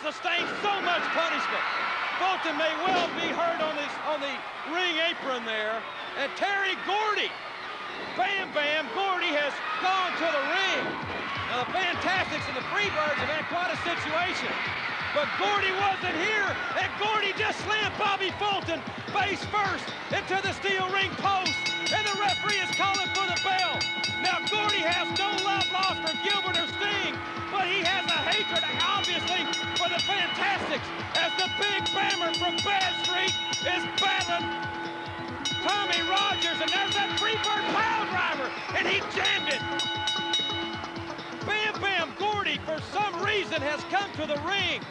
sustained so much punishment. Fulton may well be hurt on the ring apron there. And Terry Gordy, Bam Bam Gordy, has gone to the ring. Now the Fantastics and the Freebirds have had quite a situation. But Gordy wasn't here, and Gordy just slammed Bobby Fulton face first into the steel ring post, and the referee is calling for the bell. Now Gordy has no love lost for Gilbert or Sting, but he has a hatred, obviously, for the Fantastics, as the big Bammer from Bad Street is battling Tommy Rogers, and there's that Freebird pile driver, and he jammed it. Bam Bam Gordy, for some reason, has come to the ring.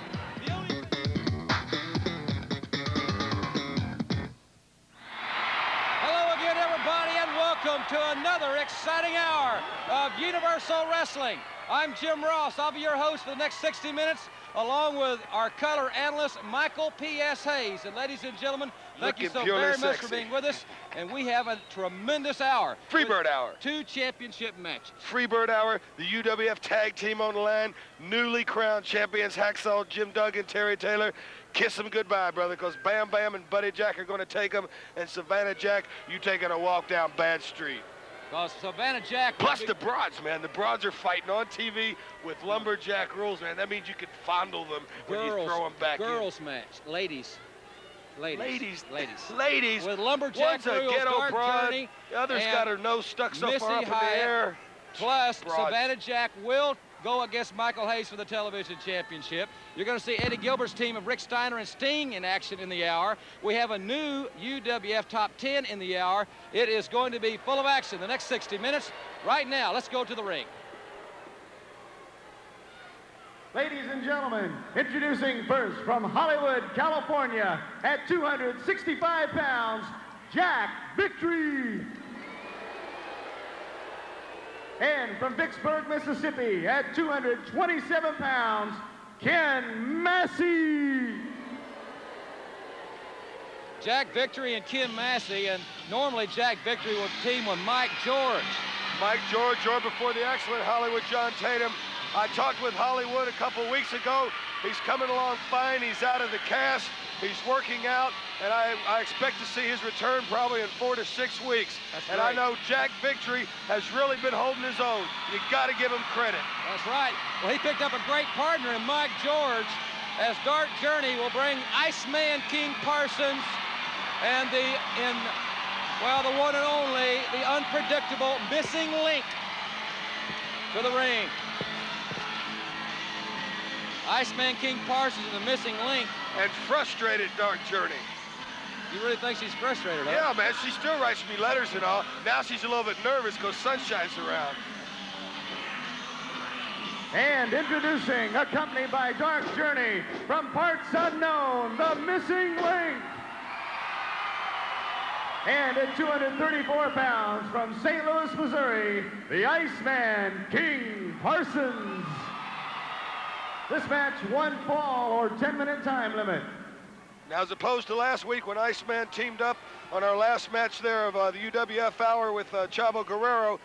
Hello again, everybody, and welcome to another exciting hour of Universal Wrestling. I'm Jim Ross. I'll be your host for the next 60 minutes, along with our color analyst, Michael P.S. Hayes. And ladies and gentlemen, thank you so very much for being with us. And we have a tremendous hour. Freebird Hour. 2 championship matches. Freebird Hour, the UWF tag team on the line. Newly crowned champions, Hacksaw Jim Duggan, Terry Taylor. Kiss them goodbye, brother, because Bam Bam and Buddy Jack are going to take them. And Savannah Jack, you taking a walk down Bad Street. Because Savannah Jack... Plus the broads, man. The broads are fighting on TV with lumberjack rules, man. That means you can fondle them when you throw them back in. Girls match. Ladies. Ladies. Ladies. With lumberjack rules, Dark ghetto broad. Journey. The other's got her nose stuck so far up in the air. Plus, Broads. Savannah Jack will go against Michael Hayes for the television championship. You're going to see Eddie Gilbert's team of Rick Steiner and Sting in action in the hour. We have a new UWF Top 10 in the hour. It is going to be full of action the next 60 minutes. Right now, let's go to the ring. Ladies and gentlemen, introducing first from Hollywood, California, at 265 pounds, Jack Victory. And from Vicksburg, Mississippi, at 227 pounds, Ken Massey. Jack Victory and Ken Massey, and normally Jack Victory will team with Mike George. Mike George, joined before the excellent Hollywood John Tatum. I talked with Hollywood a couple weeks ago. He's coming along fine. He's out of the cast. He's working out, and I expect to see his return probably in 4 to 6 weeks. That's right. I know Jack Victory has really been holding his own. You got to give him credit. That's right. Well, he picked up a great partner in Mike George, as Dark Journey will bring Iceman King Parsons and the one and only, the unpredictable Missing Link to the ring. Iceman King Parsons and the Missing Link. And frustrated Dark Journey. You really think she's frustrated, huh? Yeah, man, she still writes me letters and all. Now she's a little bit nervous because Sunshine's around. And introducing, accompanied by Dark Journey, from parts unknown, the Missing Link. And at 234 pounds, from St. Louis, Missouri, the Iceman King Parsons. This match, 1 fall or 10-minute time limit. Now, as opposed to last week when Iceman teamed up on our last match there of the UWF Hour with Chavo Guerrero,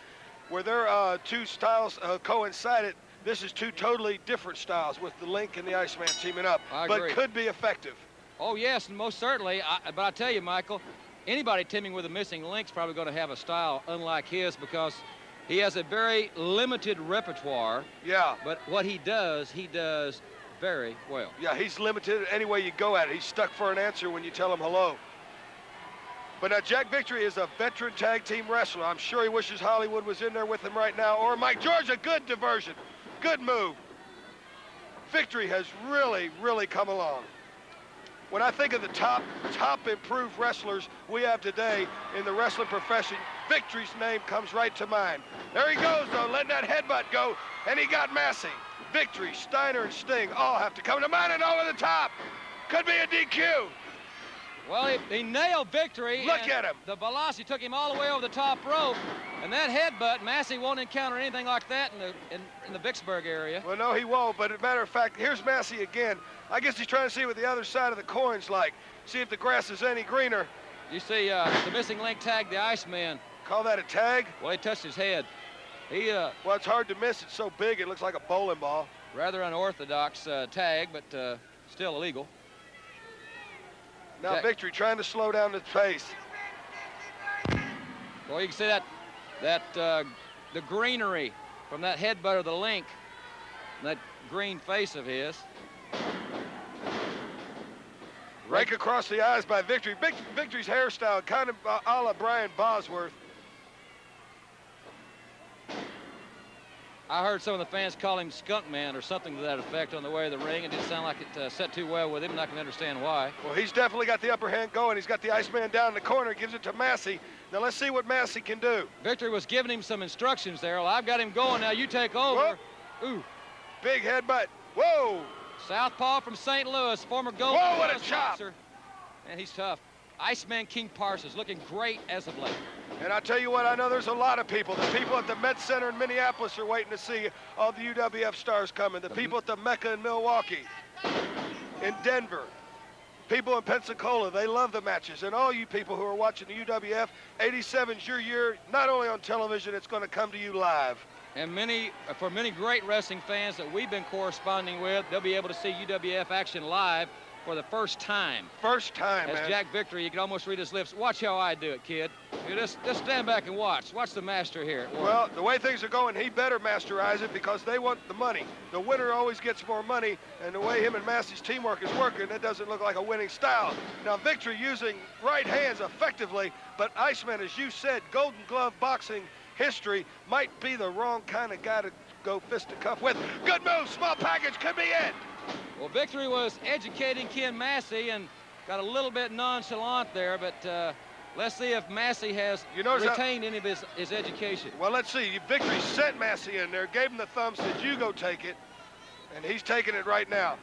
where their 2 styles coincided, this is 2 totally different styles with the Link and the Iceman teaming up. I agree. But could be effective. Oh, yes, and most certainly. But I tell you, Michael, anybody teaming with a Missing Link's probably going to have a style unlike his, because he has a very limited repertoire. Yeah. But what he does very well. Yeah, he's limited any way you go at it. He's stuck for an answer when you tell him hello. But now Jack Victory is a veteran tag team wrestler. I'm sure he wishes Hollywood was in there with him right now. Or Mike George, a good diversion. Good move. Victory has really, really come along. When I think of the top improved wrestlers we have today in the wrestling profession, Victory's name comes right to mind. There he goes, though, letting that headbutt go, and he got Massey. Victory, Steiner, and Sting all have to come to mind and over the top. Could be a DQ. Well, he nailed Victory. Look at him. The velocity took him all the way over the top rope, and that headbutt, Massey won't encounter anything like that in the Vicksburg area. Well, no, he won't, but as a matter of fact, here's Massey again. I guess he's trying to see what the other side of the coin's like, see if the grass is any greener. You see the Missing Link tagged the Iceman. Call that a tag? Well, he touched his head. Well, it's hard to miss. It's so big, it looks like a bowling ball. Rather unorthodox tag, but still illegal. Now Victory trying to slow down the pace. Well, you can see that the greenery from that headbutt of the link, that green face of his. Rake across the eyes by Victory. Victory's hairstyle, kind of a la Brian Bosworth. I heard some of the fans call him Skunk Man or something to that effect on the way of the ring. It didn't sound like it set too well with him, and I can understand why. Well, he's definitely got the upper hand going. He's got the Iceman down in the corner, gives it to Massey. Now let's see what Massey can do. Victory was giving him some instructions there. Well, I've got him going now. You take over. Whoa. Ooh. Big headbutt. Whoa. Southpaw from St. Louis, former gold Whoa, what a chop. boxer. And he's tough. Iceman King Parsons looking great as of late. And I'll tell you what, I know there's a lot of people. The people at the Met Center in Minneapolis are waiting to see all the UWF stars coming. The people at the Mecca in Milwaukee, in Denver, people in Pensacola, they love the matches. And all you people who are watching the UWF, 87's your year, not only on television, it's going to come to you live. And for many great wrestling fans that we've been corresponding with, they'll be able to see UWF action live for the first time. First time, as man. Jack Victory, you can almost read his lips. Watch how I do it, kid. You just stand back and watch. Watch the master here. Well, the way things are going, he better masterize it because they want the money. The winner always gets more money, and the way him and Massey's teamwork is working, it doesn't look like a winning style. Now, Victory using right hands effectively, but Iceman, as you said, Golden Glove boxing history, might be the wrong kind of guy to go fist to cuff with. Good move, small package, could be it. Well, Victory was educating Ken Massey and got a little bit nonchalant there, but let's see if Massey has retained any of his education. Well, let's see. Victory sent Massey in there, gave him the thumb, said, you go take it, and he's taking it right now.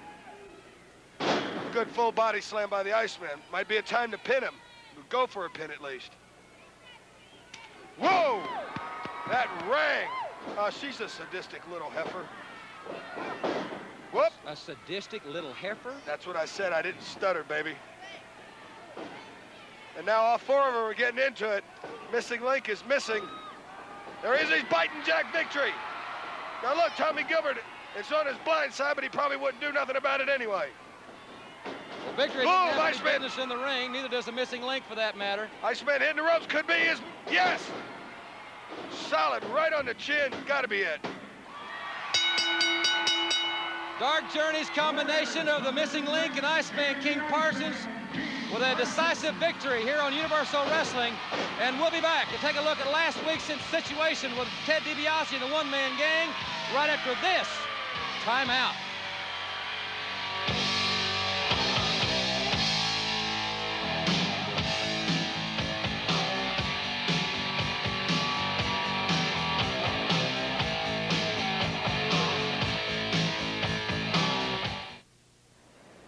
Good full body slam by the Iceman. Might be a time to pin him. Go for a pin at least. Whoa! That rang. She's a sadistic little heifer. Whoop. A sadistic little heifer? That's what I said. I didn't stutter, baby. And now all four of them are getting into it. Missing link is missing. There he is. He's biting Jack Victory. Now look, Tommy Gilbert, it's on his blind side, but he probably wouldn't do nothing about it anyway. Well, Victory doesn't have any business in the ring. Neither does the missing link, for that matter. Iceman hitting the ropes. Could be his. Yes. Solid right on the chin. Got to be it. Dark Journey's combination of the missing link and Iceman King Parsons with a decisive victory here on Universal Wrestling. And we'll be back to take a look at last week's situation with Ted DiBiase and the one-man gang right after this timeout.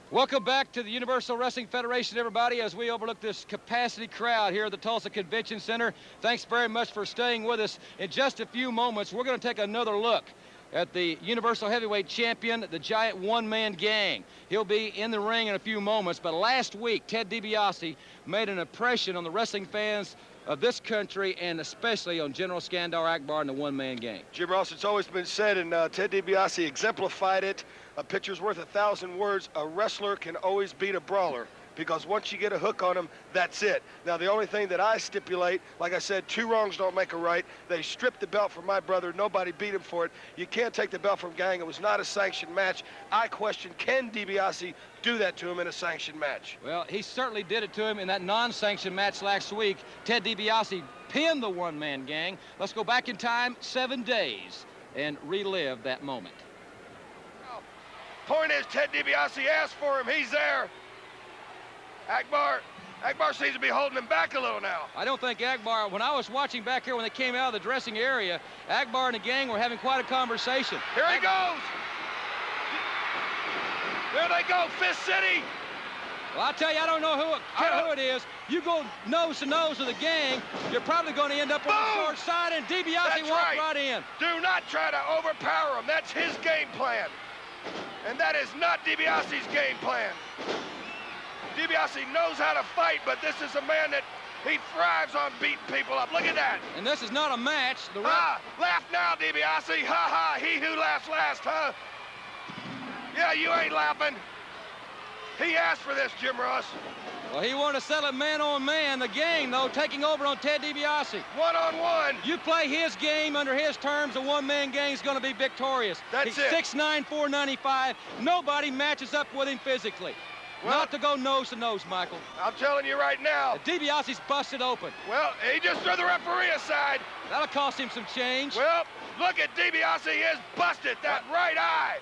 Welcome back to the Universal Wrestling Federation, everybody, as we overlook this capacity crowd here at the Tulsa Convention Center. Thanks very much for staying with us. In just a few moments, we're going to take another look at the Universal Heavyweight Champion, the Giant One-Man Gang. He'll be in the ring in a few moments, but last week, Ted DiBiase made an impression on the wrestling fans of this country, and especially on General Skandar Akbar and the one-man gang. Jim Ross, it's always been said, and Ted DiBiase exemplified it. A picture's worth 1,000 words. A wrestler can always beat a brawler, because once you get a hook on them, that's it. Now, the only thing that I stipulate, like I said, 2 wrongs don't make a right. They stripped the belt from my brother. Nobody beat him for it. You can't take the belt from Gang. It was not a sanctioned match. I question, can DiBiase do that to him in a sanctioned match? Well, he certainly did it to him in that non-sanctioned match last week. Ted DiBiase pinned the one-man gang. Let's go back in time 7 days and relive that moment. Point is, Ted DiBiase asked for him. He's there. Akbar seems to be holding him back a little now. I don't think Akbar, when I was watching back here when they came out of the dressing area, Akbar and the gang were having quite a conversation. Here he goes. There they go, Fist City. Well, I'll tell you, I don't know who it is. You go nose to nose with the gang, you're probably going to end up on the short side, and DiBiase walked right in. Do not try to overpower him. That's his game plan. And that is not DiBiase's game plan. DiBiase knows how to fight, but this is a man that he thrives on beating people up. Look at that. And this is not a match. Laugh now, DiBiase. Ha ha, he who laughs last, huh? Yeah, you ain't laughing. He asked for this, Jim Ross. Well, he wanted to settle it man on man. The gang, though, taking over on Ted DiBiase. One-on-one. You play his game under his terms, the one-man gang is going to be victorious. That's He's it. 6'9", 495. Nobody matches up with him physically. Well, not to go nose to nose, Michael. I'm telling you right now. DiBiase's busted open. Well, he just threw the referee aside. That'll cost him some change. Well, look at DiBiase. He is busted, that right eye.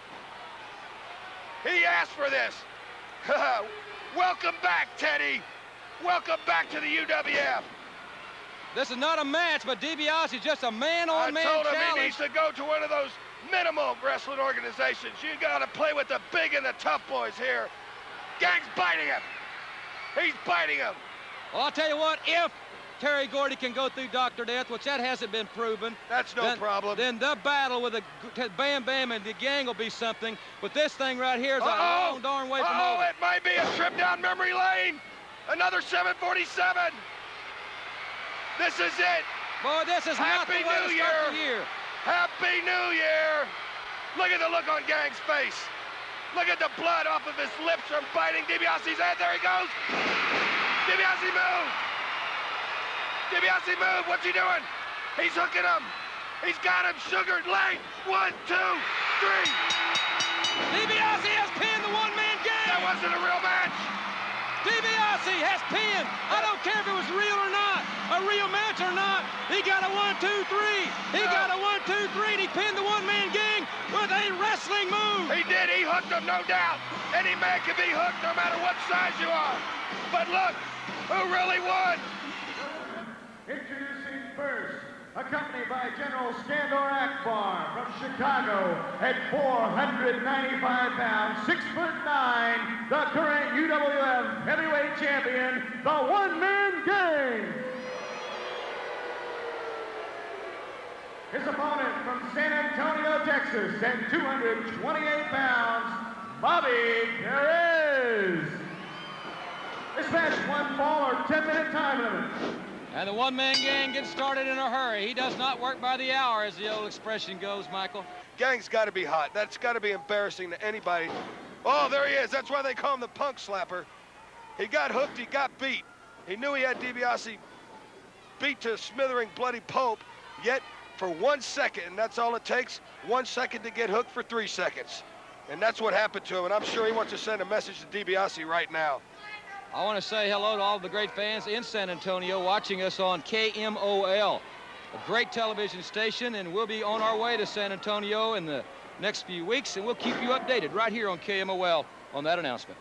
He asked for this. Welcome back, Teddy. Welcome back to the UWF. This is not a match, but DiBiase is just a man-on-man I told him challenge. he needs to go to one of those minimal wrestling organizations. You got to play with the big and the tough boys here. Gang's biting him. He's biting him. Well, I'll tell you what, if Terry Gordy can go through Dr. Death, which that hasn't been proven. That's no problem. Then the battle with the Bam Bam and the gang will be something. But this thing right here is a long darn way from over. It might be a trip down memory lane. Another 747. This is it. Boy, this is not the way to start the year. Happy New Year. Look at the look on Gang's face. Look at the blood off of his lips from biting DiBiase's head. There he goes. DiBiase move. DiBiase move. What's he doing? He's hooking him. He's got him sugared late. 1, 2, 3. DiBiase has pinned the one-man gang. That wasn't a real match. DiBiase has pinned. I don't care if it was real or not, a real match or not. He got a 1, 2, 3. He got a 1, 2, 3, and he pinned the one-man gang with a wrestling move. He did. He hooked him, no doubt. Any man can be hooked no matter what size you are. But look, who really won? Introducing first, accompanied by General Skandor Akbar from Chicago at 495 pounds, 6'9", the current UWF heavyweight champion, the one-man gang. His opponent from San Antonio, Texas, at 228 pounds, Bobby Perez. This match, one fall or 10-minute time limit. And the one-man gang gets started in a hurry. He does not work by the hour, as the old expression goes, Michael. Gang's got to be hot. That's got to be embarrassing to anybody. Oh, there he is. That's why they call him the punk slapper. He got hooked. He got beat. He knew he had DiBiase beat to a smithering bloody pulp, yet for 1 second, and that's all it takes, 1 second to get hooked for 3 seconds. And that's what happened to him, and I'm sure he wants to send a message to DiBiase right now. I want to say hello to all the great fans in San Antonio watching us on KMOL, a great television station, and we'll be on our way to San Antonio in the next few weeks, and we'll keep you updated right here on KMOL on that announcement.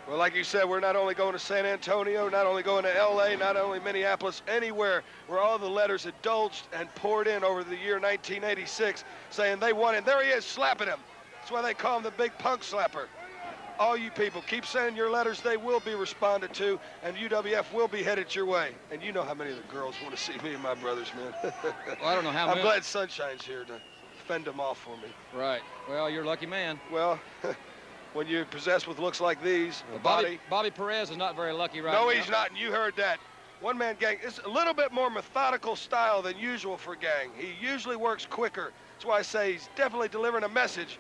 Well, like you said, we're not only going to San Antonio, not only going to LA, not only Minneapolis, anywhere where all the letters indulged and poured in over the year 1986 saying they won, and there he is slapping him. That's why they call him the big punk slapper. All you people, keep sending your letters. They will be responded to, and UWF will be headed your way. And you know how many of the girls want to see me and my brothers, man. Well, I don't know how many. I'm glad Sunshine's here to fend them off for me. Right. Well, you're a lucky man. Well, when you're possessed with looks like these, Bobby Perez is not very lucky right now. No, he's not, and you heard that. One-man gang is a little bit more methodical style than usual for Gang. He usually works quicker. That's why I say he's definitely delivering a message.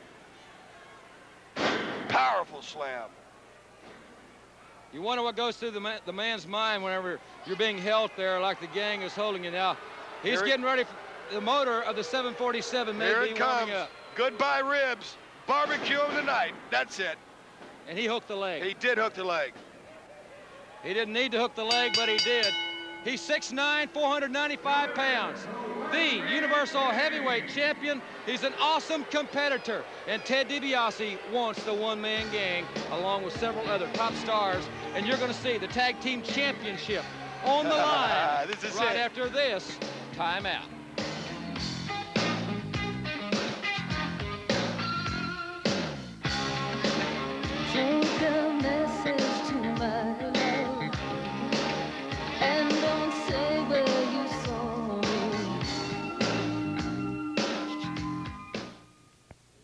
Powerful slam. You wonder what goes through the man's mind whenever you're being held there like the gang is holding you now. He's getting ready for the motor of the 747 may be warming up. Goodbye ribs. Barbecue him tonight. That's it. And he hooked the leg. He did hook the leg. He didn't need to hook the leg, but he did. He's 6'9", 495 pounds. The Universal Heavyweight Champion. He's an awesome competitor. And Ted DiBiase wants the one-man gang along with several other top stars. And you're going to see the Tag Team Championship on the line this is right it. after this timeout. Take a message to my love and don't say where you saw me.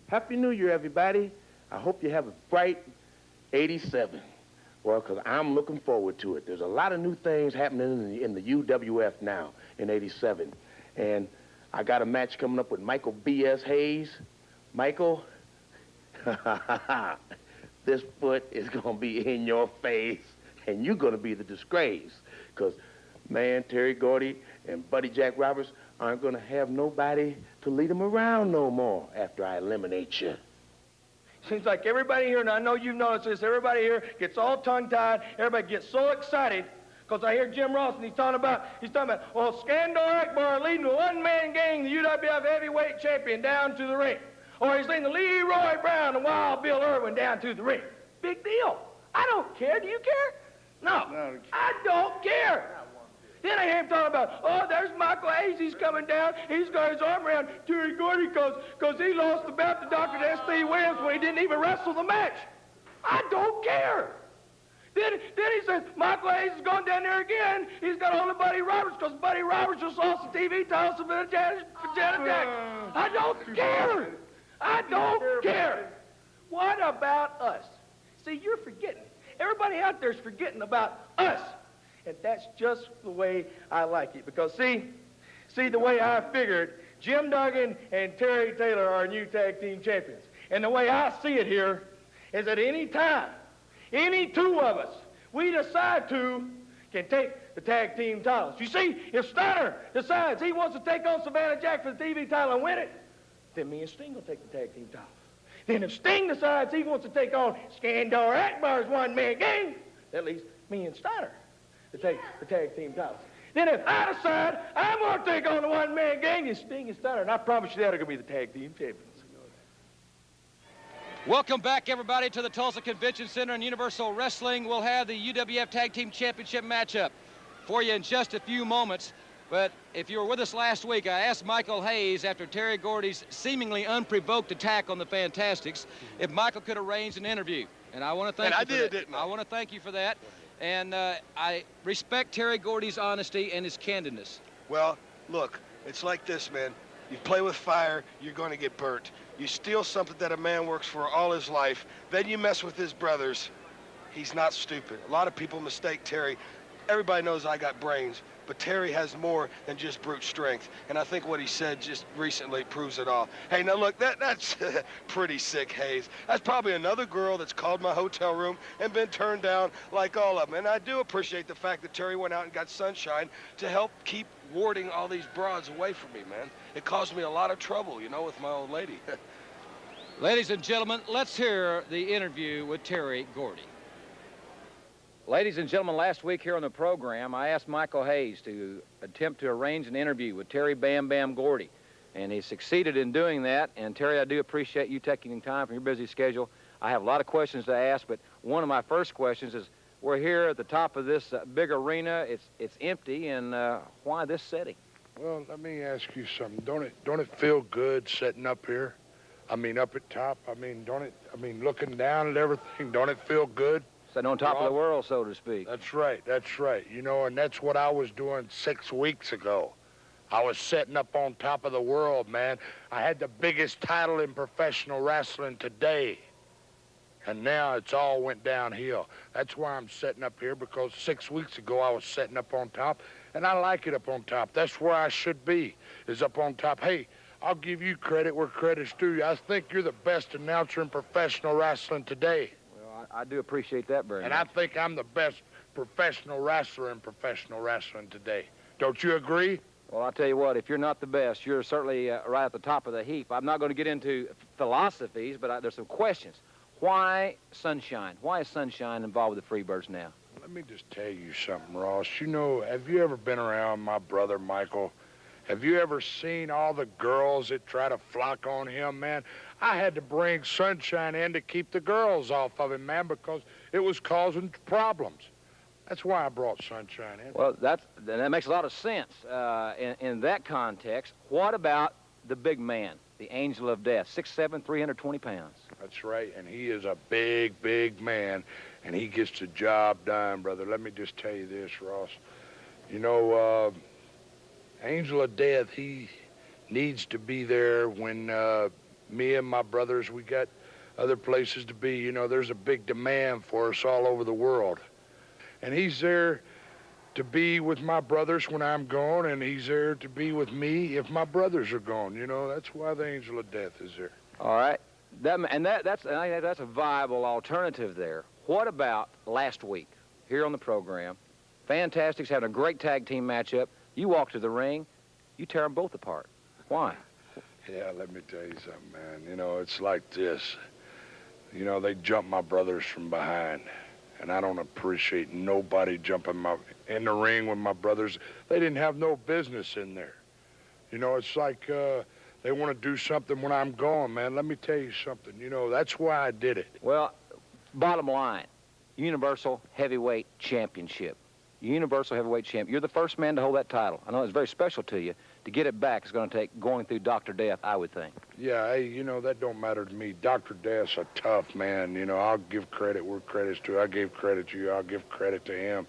Happy New Year, everybody. I hope you have a bright 87. Well, because I'm looking forward to it. There's a lot of new things happening in the UWF now in 87. And I got a match coming up with Michael B.S. Hayes. Michael, This foot is gonna be in your face, and you're gonna be the disgrace. Because, man, Terry Gordy and Buddy Jack Roberts aren't gonna have nobody to lead them around no more after I eliminate you. Seems like everybody here, and I know you've noticed this, everybody here gets all tongue-tied, everybody gets so excited, because I hear Jim Ross, and he's talking about, well, Skandor Akbar leading a one-man gang, the UWF heavyweight champion, down to the ring. Or he's leading the Leroy Brown and Wild Bill Irwin down to the ring. Big deal. I don't care. Do you care? No, I don't care. Then I hear him talking about, oh, there's Michael Hayes. He's coming down. He's got his arm around Terry Gordy because he lost the bout to Dr. S.T. Williams when he didn't even wrestle the match. I don't care. Then he says, Michael Hayes is going down there again. He's got hold of Buddy Roberts because Buddy Roberts just lost the TV title to Janet Jackson. I don't care. I don't care. What about us? See, you're forgetting. Everybody out there is forgetting about us. And that's just the way I like it. Because, see the way I figured, Jim Duggan and Terry Taylor are new tag team champions. And the way I see it here is that any time, any two of us, we decide to, can take the tag team titles. You see, if Steiner decides he wants to take on Savannah Jack for the TV title and win it, then me and Sting will take the tag team titles. Then if Sting decides he wants to take on Skandor Akbar's one-man gang, that leaves me and Steiner to take the tag team titles. Then if I decide I'm going to take on the one-man gang, it's Sting and Steiner, and I promise you that are going to be the tag team champions. Welcome back, everybody, to the Tulsa Convention Center and Universal Wrestling. We'll have the UWF Tag Team Championship matchup for you in just a few moments. But if you were with us last week, I asked Michael Hayes, after Terry Gordy's seemingly unprovoked attack on the Fantastics, if Michael could arrange an interview. And I want to thank you for that. Didn't I? I want to thank you for that. And I respect Terry Gordy's honesty and his candidness. Well, look, it's like this, man. You play with fire, you're going to get burnt. You steal something that a man works for all his life, then you mess with his brothers. He's not stupid. A lot of people mistake Terry. Everybody knows I got brains, but Terry has more than just brute strength. And I think what he said just recently proves it all. Hey, now look, that's pretty sick, Hayes. That's probably another girl that's called my hotel room and been turned down like all of them. And I do appreciate the fact that Terry went out and got Sunshine to help keep warding all these broads away from me, man. It caused me a lot of trouble, you know, with my old lady. Ladies and gentlemen, let's hear the interview with Terry Gordy. Ladies and gentlemen, last week here on the program, I asked Michael Hayes to attempt to arrange an interview with Terry Bam Bam Gordy, and he succeeded in doing that. And Terry, I do appreciate you taking time from your busy schedule. I have a lot of questions to ask, but one of my first questions is, we're here at the top of this big arena. It's empty, and why this setting? Well, let me ask you something. Don't it feel good sitting up here? I mean, up at top. I mean, looking down at everything, don't it feel good? Sitting on top of the world, so to speak. That's right. You know, and that's what I was doing 6 weeks ago. I was sitting up on top of the world, man. I had the biggest title in professional wrestling today. And now it's all went downhill. That's why I'm sitting up here, because 6 weeks ago I was sitting up on top, and I like it up on top. That's where I should be, is up on top. Hey, I'll give you credit where credit's due. I think you're the best announcer in professional wrestling today. Well, I do appreciate that very much. And I think I'm the best professional wrestler in professional wrestling today. Don't you agree? Well, I'll tell you what, if you're not the best, you're certainly right at the top of the heap. I'm not going to get into philosophies, but there's some questions. Why Sunshine? Why is Sunshine involved with the Freebirds now? Let me just tell you something, Ross. You know, have you ever been around my brother, Michael? Have you ever seen all the girls that try to flock on him, man? I had to bring Sunshine in to keep the girls off of him, man, because it was causing problems. That's why I brought Sunshine in. Well, that makes a lot of sense. In that context, what about the big man, the Angel of Death, 6'7", 320 pounds? That's right, and he is a big, big man, and he gets the job done, brother. Let me just tell you this, Ross. You know, Angel of Death, he needs to be there when me and my brothers, we got other places to be. You know, there's a big demand for us all over the world. And he's there to be with my brothers when I'm gone, and he's there to be with me if my brothers are gone. You know, that's why the Angel of Death is there. All right. That's a viable alternative there. What about last week here on the program? Fantastic's having a great tag team matchup. You walk to the ring, you tear them both apart. Why? Yeah, let me tell you something, man. You know, it's like this. You know, they jump my brothers from behind, and I don't appreciate nobody jumping in the ring with my brothers. They didn't have no business in there. You know, it's like they want to do something when I'm gone, man. Let me tell you something. You know, that's why I did it. Well, bottom line, Universal Heavyweight Championship. Universal Heavyweight Champ. You're the first man to hold that title. I know it's very special to you. To get it back is going to take going through Dr. Death, I would think. Yeah, hey, you know, that don't matter to me. Dr. Death's a tough man. You know, I'll give credit where credit's due. I gave credit to you. I'll give credit to him.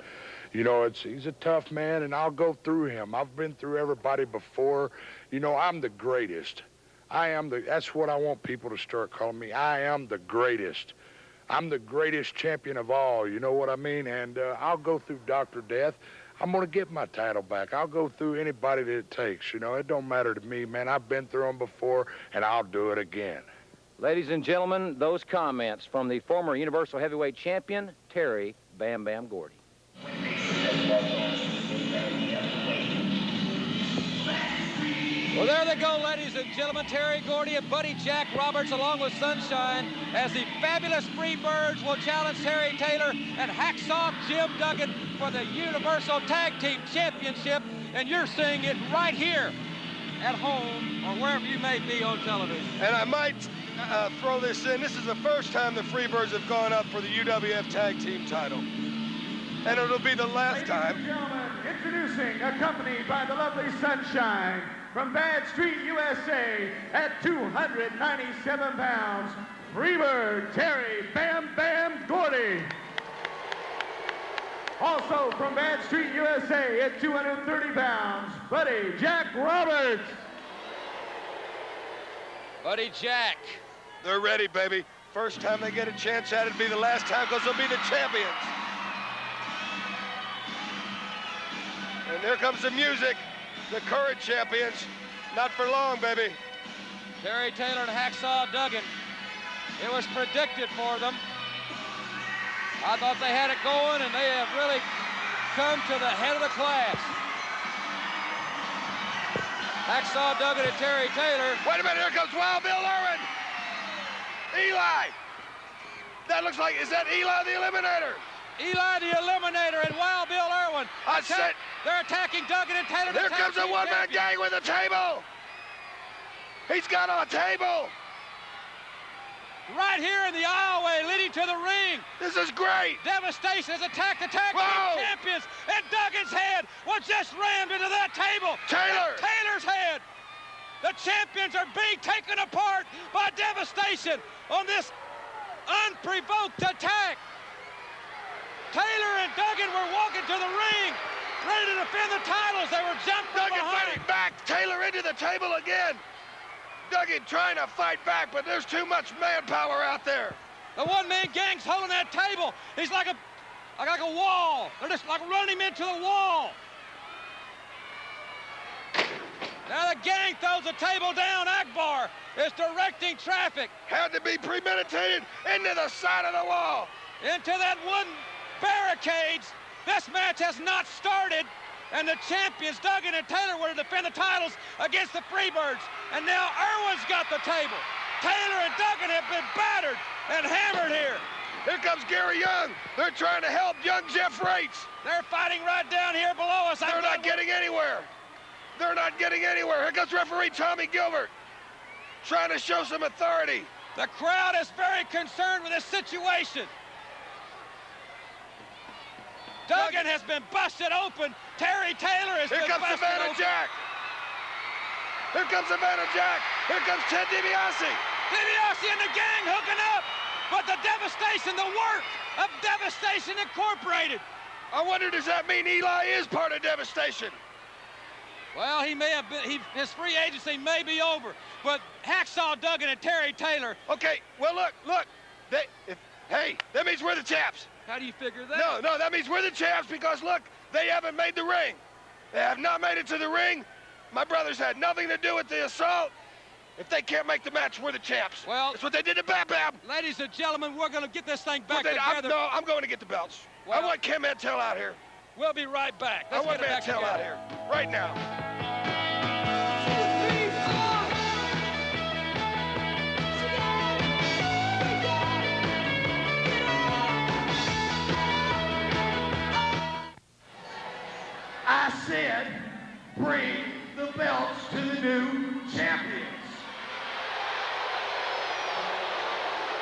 You know, he's a tough man, and I'll go through him. I've been through everybody before. You know, I'm the greatest. That's what I want people to start calling me. I am the greatest. I'm the greatest champion of all, you know what I mean? And I'll go through Dr. Death. I'm going to get my title back. I'll go through anybody that it takes, you know. It don't matter to me, man. I've been through them before, and I'll do it again. Ladies and gentlemen, those comments from the former Universal Heavyweight Champion, Terry Bam Bam Gordy. Well, there they go, ladies and gentlemen. Terry Gordy and Buddy Jack Roberts, along with Sunshine, as the fabulous Freebirds will challenge Terry Taylor and Hacksaw Jim Duggan for the Universal Tag Team Championship. And you're seeing it right here at home or wherever you may be on television. And I might throw this in. This is the first time the Freebirds have gone up for the UWF Tag Team title. And it'll be the last time. Ladies and gentlemen, introducing, accompanied by the lovely Sunshine, from Bad Street, USA, at 297 pounds, Freebird Terry Bam Bam Gordy. Also from Bad Street, USA, at 230 pounds, Buddy Jack Roberts. Buddy Jack. They're ready, baby. First time they get a chance at it, it'll be the last time because they'll be the champions. And there comes the music. The current champions, not for long, baby. Terry Taylor and Hacksaw Duggan. It was predicted for them. I thought they had it going, and they have really come to the head of the class. Hacksaw Duggan and Terry Taylor. Wait a minute, here comes Wild Bill Irwin. Eli. That looks like, is that Eli the Eliminator? Eli the Eliminator and Wild Bill Irwin. They're attacking Duggan and Taylor. There comes a one-man gang with a table. He's got a table. Right here in the aisleway leading to the ring. This is great. Devastation has attacked the tag team champions, and Duggan's head was just rammed into that table. Taylor's head. The champions are being taken apart by Devastation on this unprovoked attack. Taylor and Duggan were walking to the ring, ready to defend the titles. They were jumped from Duggan behind. fighting back. Taylor into the table again. Duggan trying to fight back, but there's too much manpower out there. The one-man gang's holding that table. He's like a wall. They're just like running him into the wall. Now the gang throws the table down. Akbar is directing traffic. Had to be premeditated into the side of the wall. Into that one barricades. This match has not started. And the champions, Duggan and Taylor, were to defend the titles against the Freebirds. And now Irwin's got the table. Taylor and Duggan have been battered and hammered here. Here comes Gary Young. They're trying to help young Jeff Rates. They're fighting right down here below us. They're not getting anywhere. They're not getting anywhere. Here comes referee Tommy Gilbert, trying to show some authority. The crowd is very concerned with this situation. Duggan has been busted open. Terry Taylor has been busted open. Here comes Savannah Jack. Here comes Savannah Jack. Here comes Ted DiBiase. DiBiase and the gang hooking up. But the Devastation, the work of Devastation Incorporated. I wonder, does that mean Eli is part of Devastation? Well, he may have been. His free agency may be over. But Hacksaw Duggan and Terry Taylor. Okay, well, look. Hey, that means we're the chaps. How do you figure that? No, that means we're the champs because, look, they haven't made the ring. They have not made it to the ring. My brothers had nothing to do with the assault. If they can't make the match, we're the champs. Well, that's what they did to Bam Bam. Ladies and gentlemen, we're going to get this thing back No, together. I'm going to get the belts. Well, I want Ken Mantell out here. We'll be right back. I want Mantell out here right now. I said, bring the belts to the new champions.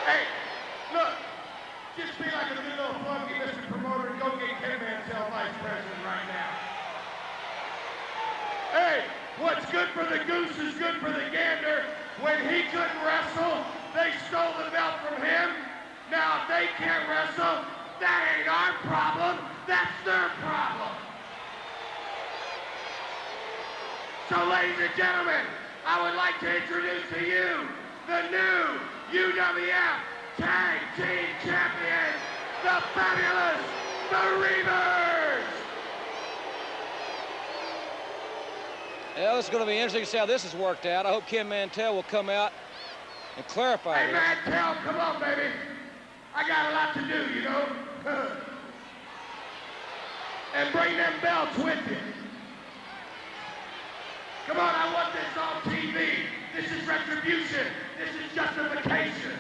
Hey, look, just be like a good little funky Mr. Promoter and go get Ken Mantell Vice President right now. Hey, what's good for the goose is good for the gander. When he couldn't wrestle, they stole the belt from him. Now if they can't wrestle, that ain't our problem, that's their problem. So, ladies and gentlemen, I would like to introduce to you the new UWF Tag Team Champions, the Fabulous The Reavers! Yeah, this is going to be interesting to see how this has worked out. I hope Ken Mantell will come out and clarify Hey, this. Mantell, come on, baby. I got a lot to do, you know? And bring them belts with you. Come on, I want this on TV. This is retribution. This is justification.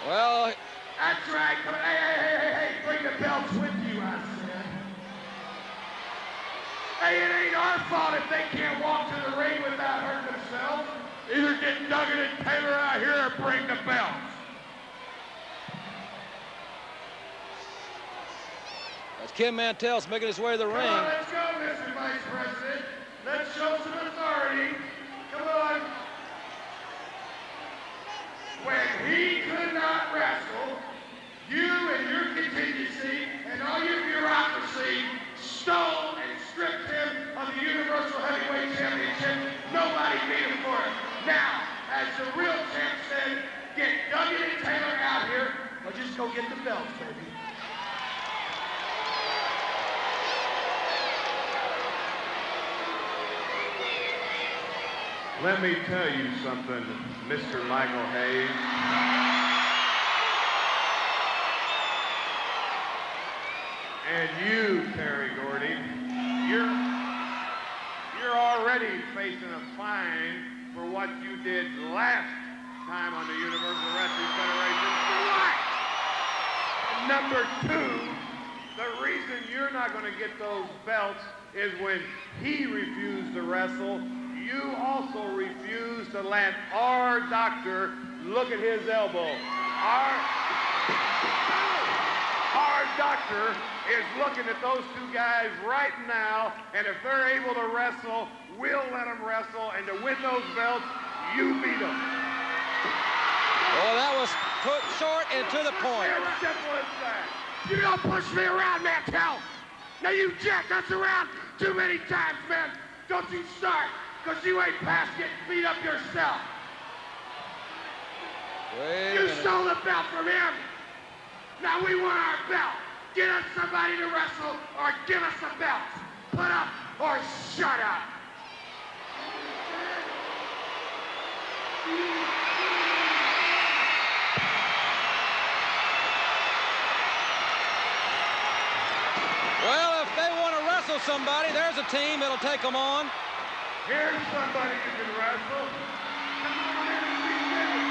Well, that's right. Come on. Hey, bring the belts with you, I said. Hey, it ain't our fault if they can't walk to the ring without hurting themselves. Either get Duggan and Taylor out here or bring the belts. as Ken Mantell's making his way to the ring. Come on, let's go, Mr. Vice President. Let's show some authority. Come on. When he could not wrestle, you and your contingency and all your bureaucracy stole and stripped him of the Universal Heavyweight Championship. Nobody beat him for it. Now, as the real champ said, get Duggan and Taylor out here, or just go get the belts, baby. Let me tell you something, Mr. Michael Hayes. And you, Terry Gordy, you're already facing a fine for what you did last time on the Universal Wrestling Federation. For what? And number two, the reason you're not going to get those belts is when he refused to wrestle, you also refused to let our doctor look at his elbow. Our doctor is looking at those two guys right now, and if they're able to wrestle, we'll let them wrestle, and to win those belts, you beat them. Well, that was put short and to the point. As simple as that. You don't push me around, Mantell. Now you jacked us around too many times, man. Don't you start, because you ain't past getting beat up yourself. You stole the belt from him. Now we want our belt. Get us somebody to wrestle or give us the belts. Put up or shut up. Well, if they want to wrestle somebody, there's a team that'll take them on. Here's somebody who can wrestle. Come on in and be ready.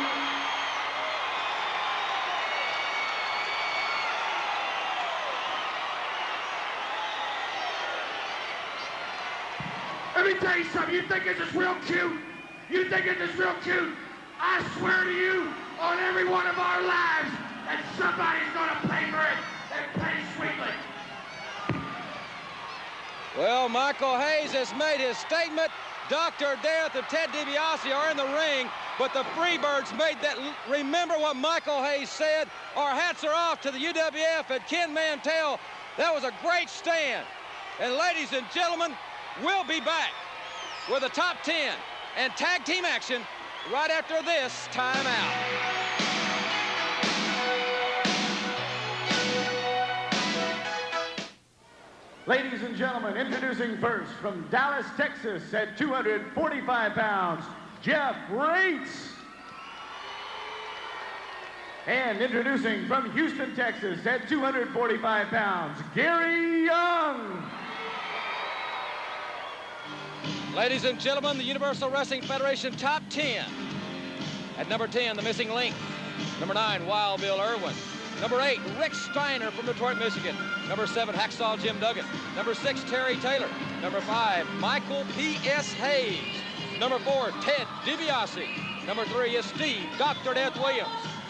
Let me tell you something. You think this is real cute? You think this is real cute? I swear to you, on every one of our lives, that somebody's gonna pay for it and pay sweetly. Well, Michael Hayes has made his statement. Dr. Death and Ted DiBiase are in the ring, but the Freebirds made that. Remember what Michael Hayes said? Our hats are off to the UWF and Ken Mantell. That was a great stand. And ladies and gentlemen, we'll be back with the top 10 and tag team action right after this timeout. Ladies and gentlemen, introducing first from Dallas, Texas at 245 pounds, Jeff Rates. And introducing from Houston, Texas at 245 pounds, Gary Young. Ladies and gentlemen, the Universal Wrestling Federation top 10. At number 10, the Missing Link. Number 9, Wild Bill Irwin. Number 8, Rick Steiner from Detroit, Michigan. Number 7, Hacksaw Jim Duggan. Number 6, Terry Taylor. Number 5, Michael P.S. Hayes. Number 4, Ted DiBiase. Number 3 is Steve Dr. Death Williams.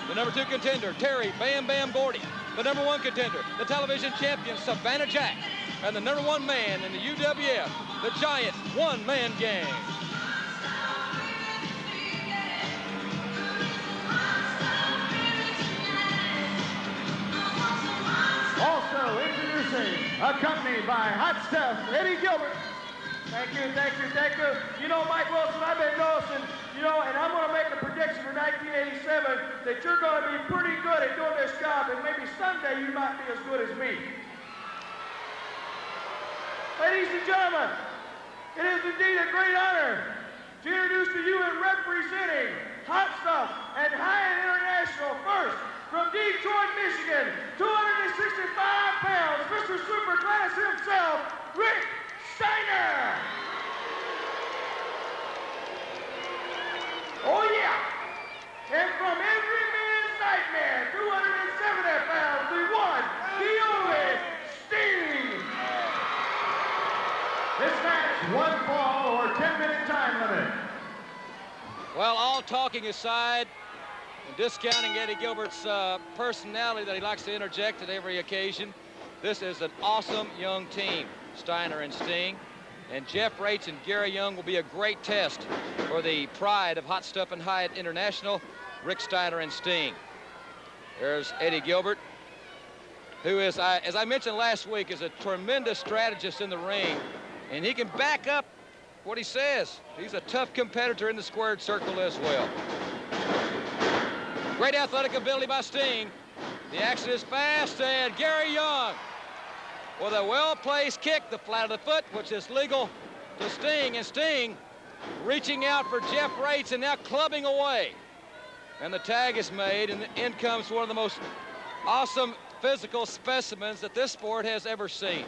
The number 2 contender, Terry Bam Bam Gordy. The number 1 contender, the television champion, Savannah Jack. And the number 1 man in the UWF, the Giant One-Man Gang. Also introducing, accompanied by Hot Stuff, Eddie Gilbert. Thank you, thank you, thank you. You know, Mike Wilson, I've been noticing, you know, and I'm going to make a prediction for 1987 that you're going to be pretty good at doing this job, and maybe someday you might be as good as me. Ladies and gentlemen, it is indeed a great honor to introduce to you and representing Hot Stuff and Hyatt International first from Detroit, Michigan, 265 pounds, Mr. Superclass himself, Rick Steiner. Oh yeah. And from every man's nightmare, 270 pounds, the one, the only, Sting. This match, 1 fall or 10-minute time limit. Well, all talking aside, and discounting Eddie Gilbert's personality that he likes to interject at every occasion, this is an awesome young team, Steiner and Sting. And Jeff Rates and Gary Young will be a great test for the pride of Hot Stuff and Hyatt International, Rick Steiner and Sting. There's Eddie Gilbert, who is, as I mentioned last week, is a tremendous strategist in the ring, and he can back up what he says. He's a tough competitor in the squared circle as well. Great athletic ability by Sting. The action is fast, and Gary Young with a well-placed kick, the flat of the foot, which is legal to Sting, and Sting reaching out for Jeff Rates and now clubbing away. And the tag is made, and in comes one of the most awesome physical specimens that this sport has ever seen.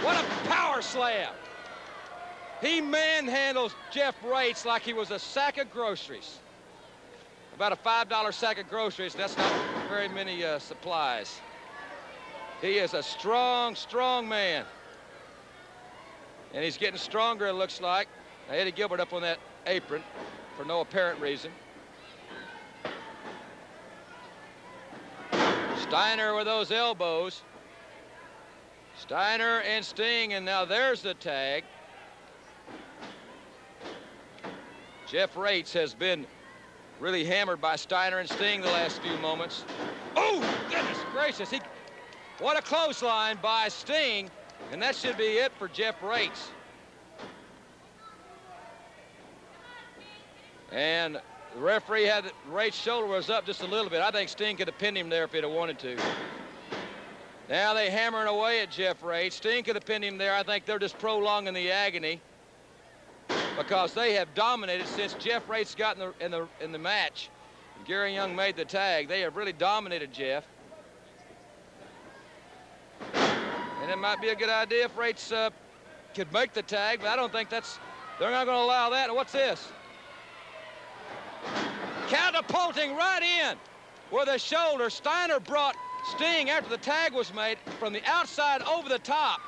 What a power slam! He manhandles Jeff Rates like he was a sack of groceries. About a $5 sack of groceries, that's not very many supplies. He is a strong, strong man. And he's getting stronger, it looks like. Now, Eddie Gilbert up on that apron for no apparent reason. Steiner with those elbows. Steiner and Sting, and now there's the tag. Jeff Rates has been really hammered by Steiner and Sting the last few moments. Oh, goodness gracious. What a clothesline by Sting, and that should be it for Jeff Rates. And the referee had Rates' shoulder was up just a little bit. I think Sting could have pinned him there if he'd have wanted to. Now they hammering away at Jeff Rates. Sting could have pinned him there. I think they're just prolonging the agony because they have dominated since Jeff Rates got in the match. Gary Young made the tag. They have really dominated Jeff. And it might be a good idea if Rates could make the tag, but I don't think they're not going to allow that. And what's this? Catapulting right in with a shoulder. Steiner brought Sting after the tag was made from the outside over the top.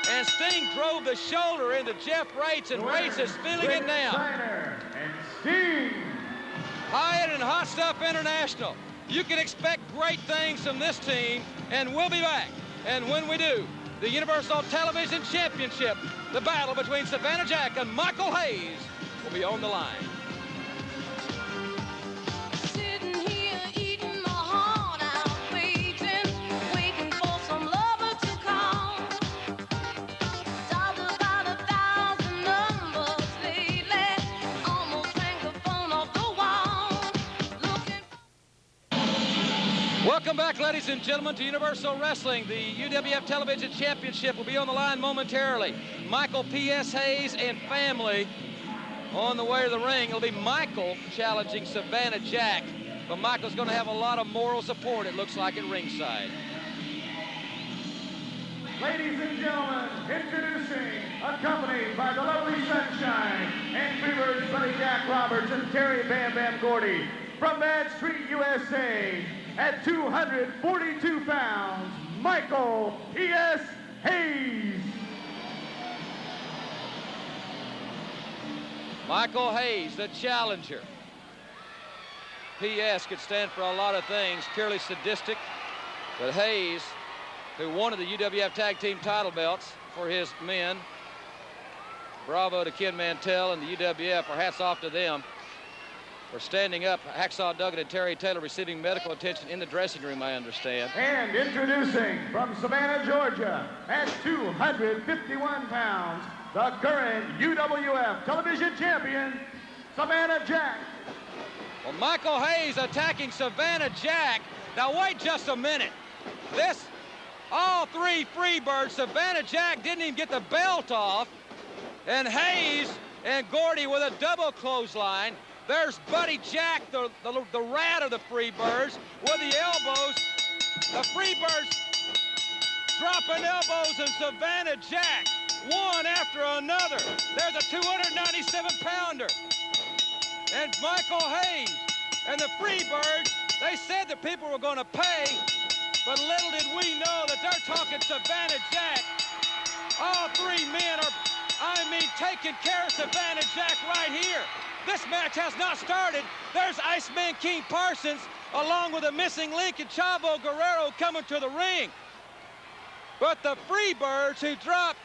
And Sting drove the shoulder into Jeff Rates, and Rates is feeling it now. Steiner and Sting. Hyatt and Hot Stuff International. You can expect great things from this team, and we'll be back. And when we do, the Universal Television Championship, the battle between Savannah Jack and Michael Hayes, will be on the line. Sitting here eating my heart out, waiting for some lover to call. Dialed about 1,000 numbers lately, almost hang the phone off the wall. Welcome back, ladies and gentlemen, to Universal Wrestling. The UWF Television Championship will be on the line momentarily. Michael P.S. Hayes and family on the way to the ring. It'll be Michael challenging Savannah Jack, but Michael's going to have a lot of moral support, it looks like, at ringside. Ladies and gentlemen, introducing, accompanied by the lovely Sunshine and Freebirds Buddy Jack Roberts and Terry Bam Bam Gordy, from Mad Street, USA, at 242 pounds, Michael P.S. Hayes. Michael Hayes, the challenger. P.S. could stand for a lot of things, purely sadistic, but Hayes, who wanted the UWF Tag Team title belts for his men, bravo to Ken Mantell and the UWF, our hats off to them. We're standing up. Hacksaw Duggan and Terry Taylor receiving medical attention in the dressing room, I understand. And introducing from Savannah, Georgia, at 251 pounds, the current UWF Television Champion, Savannah Jack. Well, Michael Hayes attacking Savannah Jack. Now, wait just a minute. All three Freebirds, Savannah Jack didn't even get the belt off, and Hayes and Gordy with a double clothesline. There's Buddy Jack, the rat of the Freebirds, with the elbows. The Freebirds dropping elbows and Savannah Jack, one after another. There's a 297-pounder. And Michael Hayes and the Freebirds, they said that people were going to pay, but little did we know that they're talking Savannah Jack. All three men are, taking care of Savannah Jack right here. This match has not started. There's Iceman King Parsons along with a missing link and Chavo Guerrero coming to the ring. But the Freebirds, who dropped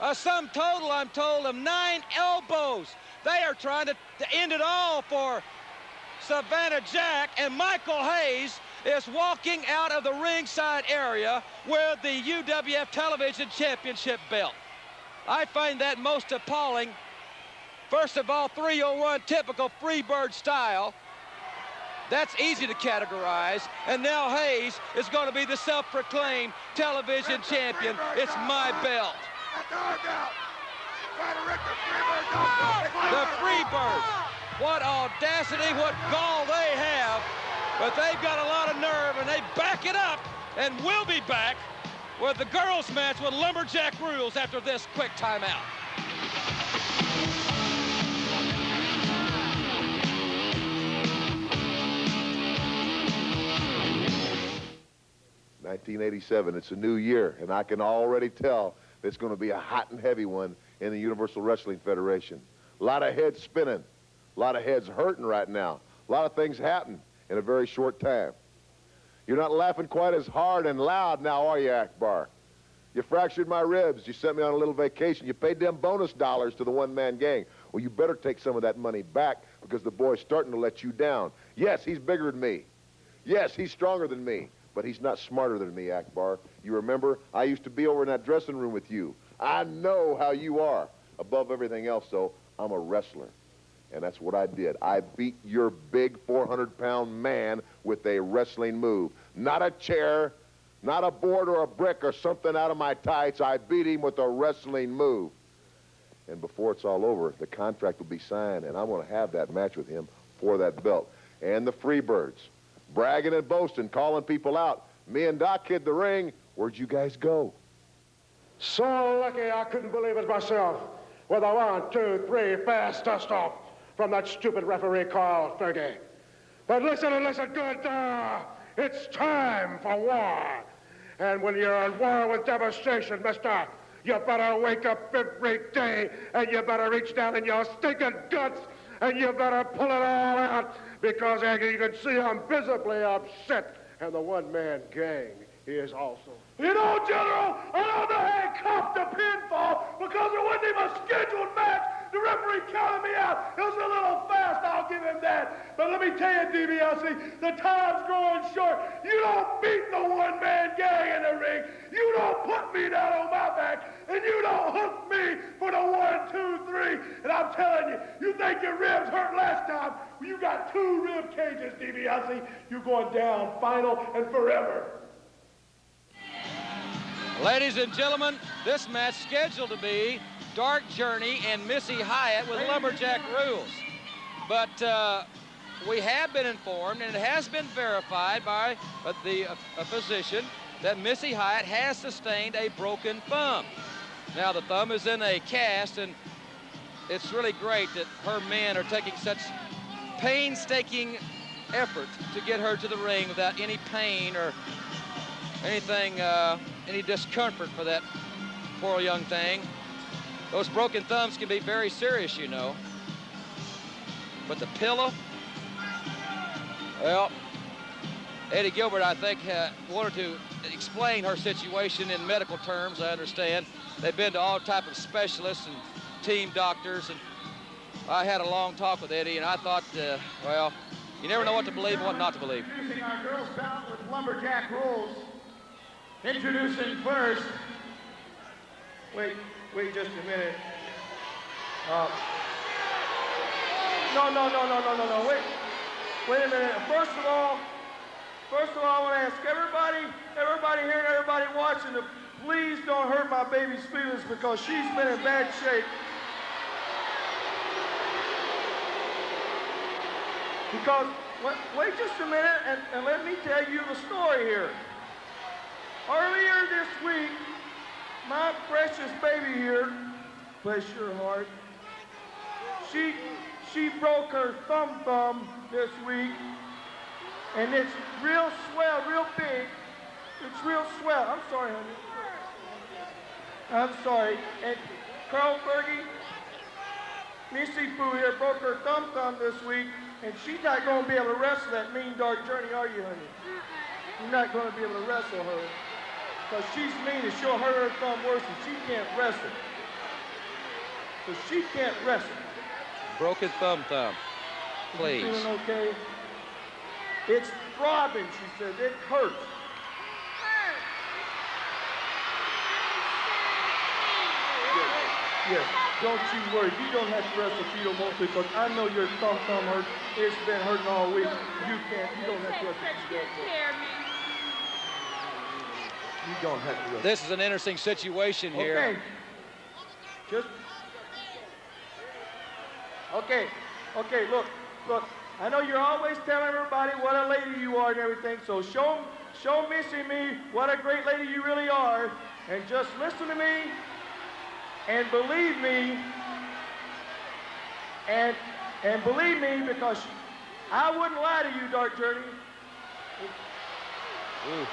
a sum total, I'm told, of 9 elbows. They are trying to end it all for Savannah Jack, and Michael Hayes is walking out of the ringside area with the UWF Television Championship belt. I find that most appalling. First of all, 301, typical Freebird style. That's easy to categorize. And now Hayes is going to be the self-proclaimed television champion. It's my belt. The Freebirds, what audacity, what gall they have. But they've got a lot of nerve, and they back it up, and we'll be back with the girls' match with Lumberjack Rules after this quick timeout. 1987, it's a new year, and I can already tell it's going to be a hot and heavy one in the Universal Wrestling Federation. A lot of heads spinning, a lot of heads hurting right now. A lot of things happen in a very short time. You're not laughing quite as hard and loud now, are you, Akbar? You fractured my ribs. You sent me on a little vacation. You paid them bonus dollars to the one-man gang. Well, you better take some of that money back because the boy's starting to let you down. Yes, he's bigger than me. Yes, he's stronger than me. But he's not smarter than me, Akbar. You remember, I used to be over in that dressing room with you. I know how you are. Above everything else, though, I'm a wrestler. And that's what I did. I beat your big 400-pound man with a wrestling move. Not a chair, not a board or a brick or something out of my tights. I beat him with a wrestling move. And before it's all over, the contract will be signed, and I'm going to have that match with him for that belt. And the Freebirds, bragging and boasting, calling people out. Me and Doc hit the ring. Where'd you guys go? So lucky I couldn't believe it myself. With a 1, 2, 3 fast dust-off from that stupid referee Carl Fergie. But listen and listen good. It's time for war. And when you're at war with devastation, mister, you better wake up every day and you better reach down in your stinking guts and you better pull it all out because as you can see, I'm visibly upset. And the one-man gang is also. You know, General, I know they handcuffed the pinfall because there wasn't even a scheduled match The referee counted me out. It was a little fast, I'll give him that. But let me tell you, DiBiase, the time's growing short. You don't beat the one-man gang in the ring. You don't put me down on my back, and you don't hook me for the 1, 2, 3. And I'm telling you, you think your ribs hurt last time? Well, you got 2 rib cages, DiBiase. You're going down final and forever. Ladies and gentlemen, this match scheduled to be Dark Journey and Missy Hyatt with lumberjack rules. But we have been informed, and it has been verified by a physician, that Missy Hyatt has sustained a broken thumb. Now, the thumb is in a cast, and it's really great that her men are taking such painstaking effort to get her to the ring without any pain or anything, any discomfort for that poor young thing. Those broken thumbs can be very serious, you know. But the pillow, well, Eddie Gilbert, I think, wanted to explain her situation in medical terms, I understand. They've been to all type of specialists and team doctors, and I had a long talk with Eddie, and I thought, well, you never know what to believe and what not to believe. Introducing our girls bout with lumberjack rules. Introducing first. Wait just a minute. No. Wait a minute. First of all, I want to ask everybody here and everybody watching to please don't hurt my baby's feelings because she's been in bad shape. Because, wait just a minute and let me tell you the story here. Earlier this week, my precious baby here, bless your heart, she broke her thumb this week, and it's real swell, real big. It's real swell. I'm sorry, honey. I'm sorry. And Carl Fergie, Missy Pooh here broke her thumb this week, and she's not going to be able to wrestle that mean Dark Journey, are you, honey? You're not going to be able to wrestle her. Because she's mean and she'll hurt her thumb worse and she can't wrestle. Because she can't wrestle. Broken thumb, please. You feeling okay? It's throbbing, she said. It hurts. Yes, don't you worry. You don't have to wrestle if you don't want to, because I know your thumb hurts. It's been hurting all week. You don't have to wrestle if you don't want to. You don't have to wrestle. This is an interesting situation here. Okay, look. I know you're always telling everybody what a lady you are and everything, so show Missy and me what a great lady you really are, and just listen to me and believe me, and believe me, because I wouldn't lie to you, Dark Journey. Ooh.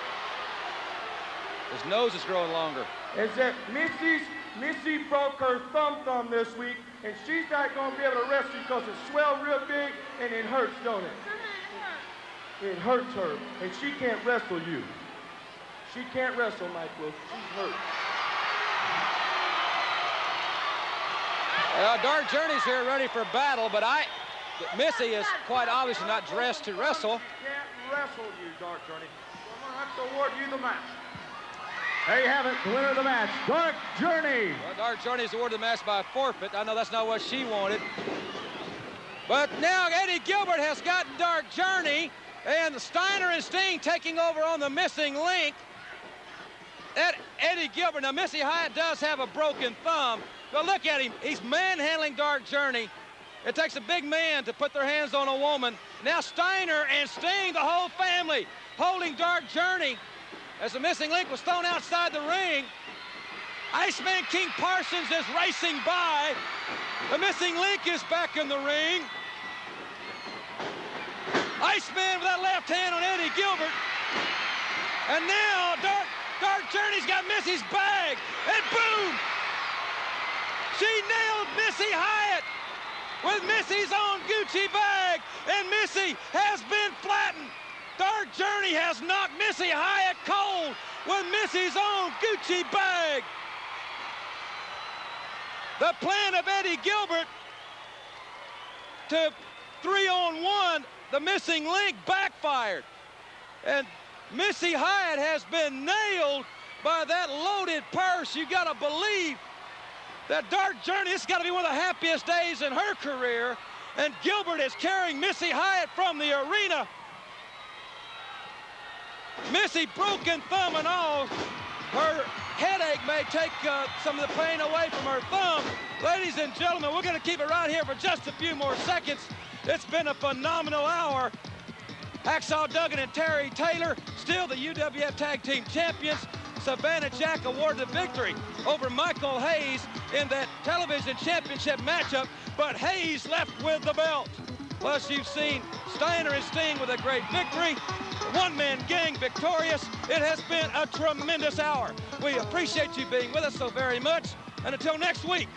His nose is growing longer. Is that Missy broke her thumb this week, and she's not going to be able to wrestle because it swelled real big, and it hurts, don't it? It hurts her, and she can't wrestle you. She can't wrestle, Michael. She's hurt. Dark Journey's here ready for battle, but Missy is quite obviously not dressed to wrestle. Can't wrestle you, Dark Journey. I'm going to have to award you the match. There you have it, the winner of the match, Dark Journey. Well, Dark Journey's awarded the match by forfeit. I know that's not what she wanted. But now Eddie Gilbert has gotten Dark Journey, and Steiner and Sting taking over on the missing link. That Eddie Gilbert, now Missy Hyatt does have a broken thumb, but look at him. He's manhandling Dark Journey. It takes a big man to put their hands on a woman. Now Steiner and Sting, the whole family, holding Dark Journey. As the missing link was thrown outside the ring, Iceman King Parsons is racing by. The missing link is back in the ring. Iceman with that left hand on Eddie Gilbert. And now Dark Journey's got Missy's bag, and boom! She nailed Missy Hyatt with Missy's own Gucci bag, and Missy has been flattened. Dark Journey has knocked Missy Hyatt cold with Missy's own Gucci bag. The plan of Eddie Gilbert to 3-on-1, the missing link, backfired. And Missy Hyatt has been nailed by that loaded purse. You got to believe that dark journey, this has got to be one of the happiest days in her career. And Gilbert is carrying Missy Hyatt from the arena. Missy, broken thumb and all. Her headache may take some of the pain away from her thumb. Ladies and gentlemen, we're going to keep it right here for just a few more seconds. It's been a phenomenal hour. Hacksaw Duggan and Terry Taylor, still the UWF Tag Team Champions. Savannah Jack awarded the victory over Michael Hayes in that television championship matchup, but Hayes left with the belt. Plus, you've seen Steiner and Sting with a great victory. One-man gang victorious. It has been a tremendous hour. We appreciate you being with us so very much. And until next week.